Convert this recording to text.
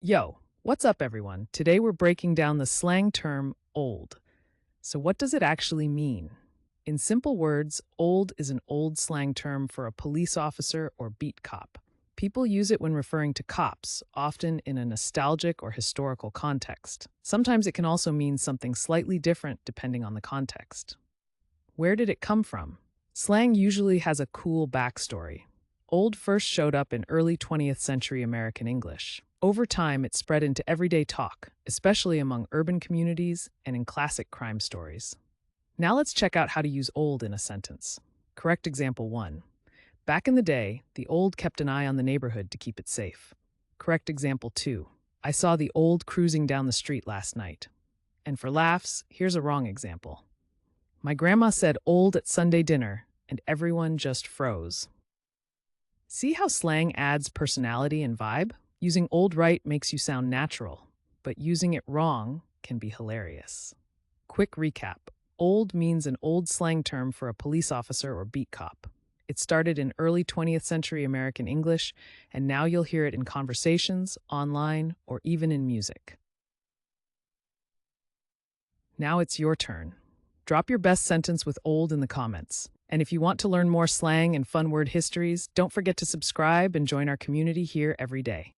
Yo, what's up, everyone? Today we're breaking down the slang term old. So, what does it actually mean? In simple words, old is an old slang term for a police officer or beat cop. People use it when referring to cops, often in a nostalgic or historical context. Sometimes it can also mean something slightly different depending on the context. Where did it come from? Slang usually has a cool backstory. Old first showed up in early 20th century American English. Over time, it spread into everyday talk, especially among urban communities and in classic crime stories. Now let's check out how to use old in a sentence. Correct example 1. Back in the day, the old kept an eye on the neighborhood to keep it safe. Correct example 2. I saw the old cruising down the street last night. And for laughs, here's a wrong example. My grandma said old at Sunday dinner, and everyone just froze. See how slang adds personality and vibe? Using old right makes you sound natural, but using it wrong can be hilarious. Quick recap. Old means an old slang term for a police officer or beat cop. It started in early 20th century American English, and now you'll hear it in conversations, online, or even in music. Now it's your turn. Drop your best sentence with old in the comments. And if you want to learn more slang and fun word histories, don't forget to subscribe and join our community here every day.